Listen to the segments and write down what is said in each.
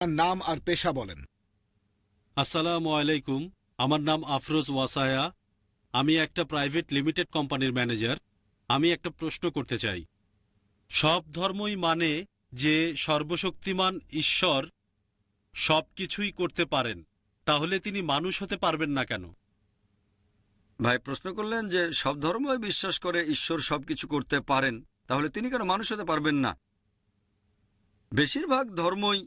নাম আর পেশা বলেন। আসসালামু আলাইকুম, আমার নাম আফরোজ ওয়াসায়া। আমি একটা প্রাইভেট লিমিটেড কোম্পানির ম্যানেজার। আমি একটা প্রশ্ন করতে চাই। সব ধর্মই মানে যে সর্বশক্তিমান ঈশ্বর সব কিছুই করতে পারেন, তাহলে তিনি মানুষ হতে পারবেন না কেন? ভাই প্রশ্ন করলেন যে সব ধর্মই বিশ্বাস করে ঈশ্বর সবকিছু করতে পারেন, তাহলে তিনি কেন মানুষ হতে পারবেন না? বেশিরভাগ ধর্মই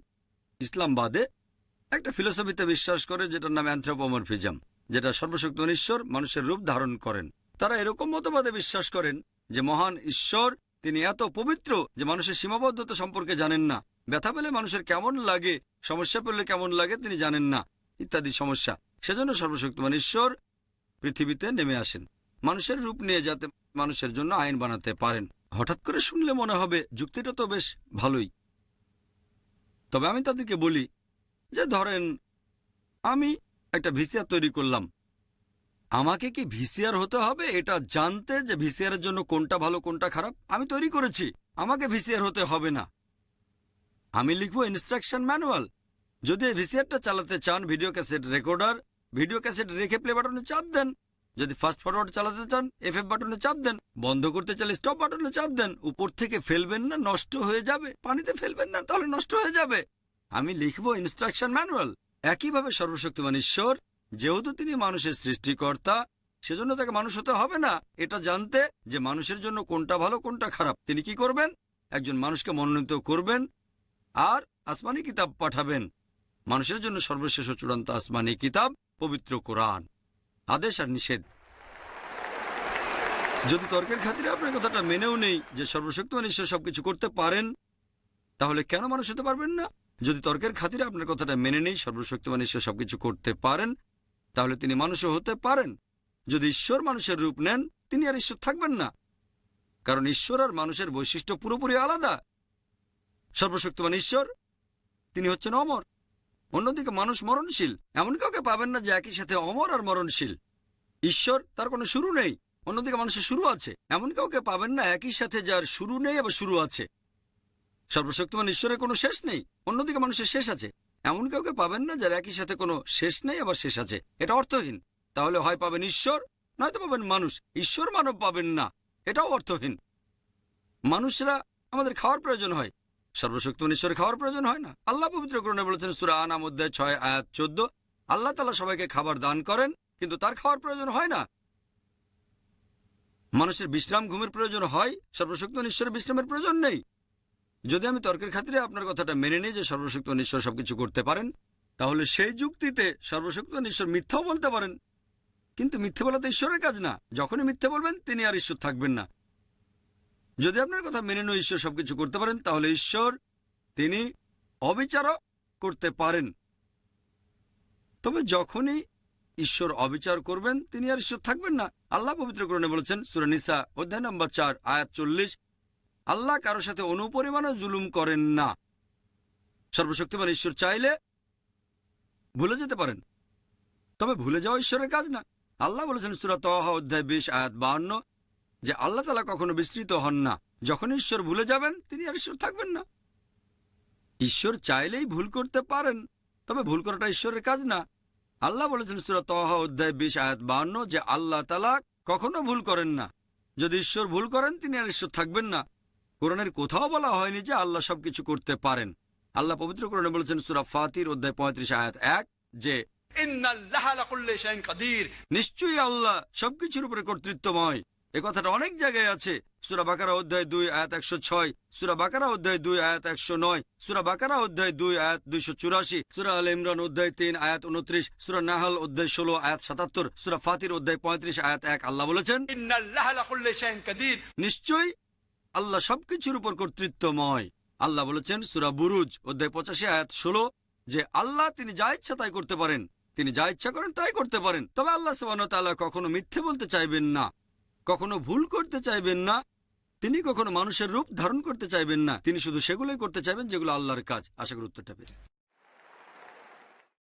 ইসলাম বাদে একটা ফিলোসফিতে বিশ্বাস করে, যেটার নাম অ্যানথ্রোপোমরফিজম, যেটা সর্বশক্তিমান ঈশ্বর মানুষের রূপ ধারণ করেন। তারা এরকম মতবাদে বিশ্বাস করেন যে মহান ঈশ্বর তিনি এত পবিত্র যে মানুষের সীমাবদ্ধতা সম্পর্কে জানেন না, ব্যথা পেলে মানুষের কেমন লাগে, সমস্যা পেলে কেমন লাগে তিনি জানেন না, ইত্যাদি সমস্যা। সেজন্য সর্বশক্তিমান ঈশ্বর পৃথিবীতে নেমে আসেন মানুষের রূপ নিয়ে, যাতে মানুষের জন্য আইন বানাতে পারেন। হঠাৎ করে শুনলে মনে হবে যুক্তিটা তো বেশ ভালোই। তবে আমি তাদেরকে বলি যে ধরেন আমি একটা ভিসিআর তৈরি করলাম, আমাকে কি ভিসিআর হতে হবে এটা জানতে যে ভিসিআরের জন্য কোনটা ভালো কোনটা খারাপ? আমি তৈরি করেছি, আমাকে ভিসিআর হতে হবে না। আমি লিখবো ইনস্ট্রাকশন ম্যানুয়াল। যদি এই ভিসিআরটা চালাতে চান video cassette recorder, video cassette রেখে প্লে বাটনে চাপ দেন। যদি ফাস্ট ফরওয়ার্ড চালাতে চান এফএফ বাটনে চাপ দেন। বন্ধ করতে চাইলে স্টপ বাটনে চাপ দেন। উপর থেকে ফেলবেন না, নষ্ট হয়ে যাবে। পানিতে ফেলবেন না, তাহলে নষ্ট হয়ে যাবে। আমি লিখবো ইনস্ট্রাকশন ম্যানুয়াল। একইভাবে সর্বশক্তিমান ঈশ্বর, যেহেতু তিনি মানুষের সৃষ্টিকর্তা, সেজন্য তাকে মানুষ হতে হবে না এটা জানতে যে মানুষের জন্য কোনটা ভালো কোনটা খারাপ। তিনি কি করবেন? একজন মানুষকে মনোনীত করবেন আর আসমানি কিতাব পাঠাবেন। মানুষের জন্য সর্বশেষ ও চূড়ান্ত আসমানি কিতাব পবিত্র কোরআন, আদেশ আর নিষেধ। যদি তর্কের খাতিরে আপনার কথাটা মেনেও নেই যে সর্বশক্তিমান ঈশ্বর সবকিছু করতে পারেন, তাহলে কেন মানুষ হতে পারবেন না? যদি তর্কের খাতিরে আপনার কথাটা মেনে নেই সর্বশক্তিমান ঈশ্বর সবকিছু করতে পারেন, তাহলে তিনি মানুষও হতে পারেন। যদি ঈশ্বর মানুষের রূপ নেন, তিনি আর ঈশ্বর থাকবেন না, কারণ ঈশ্বর আর মানুষের বৈশিষ্ট্য পুরোপুরি আলাদা। সর্বশক্তিমান ঈশ্বর তিনি হচ্ছেন অমর, অন্যদিকে মানুষ মরণশীল। এমন কাউকে পাবেন না যে একই সাথে অমর আর মরণশীল। ঈশ্বর তার কোনো শুরু নেই, অন্যদিকে মানুষের শুরু আছে। এমন কাউকে পাবেন না একই সাথে যার শুরু নেই আবার শুরু আছে। সর্বশক্তিমান ঈশ্বরের কোনো শেষ নেই, অন্যদিকে মানুষের শেষ আছে। এমন কাউকে পাবেন না যার একই সাথে কোনো শেষ নেই আবার শেষ আছে। এটা অর্থহীন। তাহলে হয় পাবেন ঈশ্বর, নয়তো পাবেন মানুষ। ঈশ্বর মানব পাবেন না, এটাও অর্থহীন। মানুষরা আমাদের খাওয়ার প্রয়োজন হয়, সর্বশক্তিমান ঈশ্বরের খাওয়ার প্রয়োজন হয় না। আল্লাহ পবিত্র কোরআনে বলেছেন সূরা আনাম অধ্যায় 6 আয়াত 14, আল্লাহ তাআলা সবাইকে খাবার দান করেন, কিন্তু তার খাওয়ার প্রয়োজন হয় না। মানুষের বিশ্রাম ঘুমের প্রয়োজন হয়, সর্বশক্তিমান ঈশ্বরের বিশ্রামের প্রয়োজন নেই। যদি আমি তর্কের খাতিরে আপনার কথাটা মেনে নিই যে সর্বশক্তিমান ঈশ্বর সবকিছু করতে পারেন, তাহলে সেই যুক্তিতে সর্বশক্তিমান ঈশ্বর মিথ্যাও বলতে পারেন। কিন্তু মিথ্যে বলা তো ঈশ্বরের কাজ না। যখনই মিথ্যে বলবেন তিনি আর ঈশ্বর থাকবেন না। যদি আপনার কথা মেনে নিয়ে ঈশ্বর সবকিছু করতে পারেন, তাহলে ঈশ্বর তিনি অবিচারও করতে পারেন। তবে যখনই ঈশ্বর অবিচার করবেন, তিনি আর ঈশ্বর থাকবেন না। আল্লাহ পবিত্র কোরআনে বলেছেন সূরা নিসা অধ্যায় নম্বর 4 আয়াত 40, আল্লাহ কারোর সাথে অনুপরিমাণও জুলুম করেন না। সর্বশক্তিমান ঈশ্বর চাইলে ভুলে যেতে পারেন, তবে ভুলে যাওয়া ঈশ্বরের কাজ না। আল্লাহ বলেছেন সূরা তাহা অধ্যায় 20 আয়াত 52 যে আল্লাহ তাআলা কখনো বিস্মৃত হন না। যখন ঈশ্বর ভুলে যাবেন, তিনি আর ঈশ্বর থাকবেন না। ঈশ্বর চাইলেই ভুল করতে পারেন, তবে ভুল করাটা ঈশ্বরের কাজ না। আল্লাহ বলেছেন সূরা তাহা অধ্যায় 20 আয়াত 52 যে আল্লাহ তাআলা কখনো ভুল করেন না। যদি ঈশ্বর ভুল করেন, তিনি আর ঈশ্বর থাকবেন না। কোরআনের কোথাও বলা হয়নি যে আল্লাহ সবকিছু করতে পারেন। আল্লাহ পবিত্র কোরআনে বলেছেন সূরা ফাতির অধ্যায় 35 আয়াত 1 যে নিশ্চয়ই আল্লাহ সবকিছুর উপরে কর্তৃত্বময়। এ কথাটা অনেক জায়গায় আছে। সূরা বাকারা অধ্যায় 2 আয়াত 106, সূরা বাকারা অধ্যায় 2 আয়াত 109, সূরা বাকারা অধ্যায় 2 আয়াত 284, সূরা আলে ইমরান অধ্যায় 3 আয়াত 29, সূরা নাহল অধ্যায় 16 আয়াত 77, সূরা ফাতির অধ্যায় 35 আয়াত 1 আল্লাহ বলেছেন নিশ্চয়ই আল্লাহ সবকিছুর উপর কর্তৃত্বময়। আল্লাহ বলেছেন সূরা বুরুজ অধ্যায় 85 আয়াত 16 যে আল্লাহ তিনি যা ইচ্ছা তাই করতে পারেন, তিনি যা ইচ্ছা করেন তাই করতে পারেন। তবে আল্লাহ সুবহানাহু ওয়া তাআলা কখনো মিথ্যে বলতে চাইবেন না, কখনো ভুল করতে চাইবেন না, তিনি কখনো মানুষের রূপ ধারণ করতে চাইবেন না। তিনি শুধু সেগুলোই করতে চাইবেন যেগুলো আল্লাহর কাজ। আশা করি উত্তরটা পেরে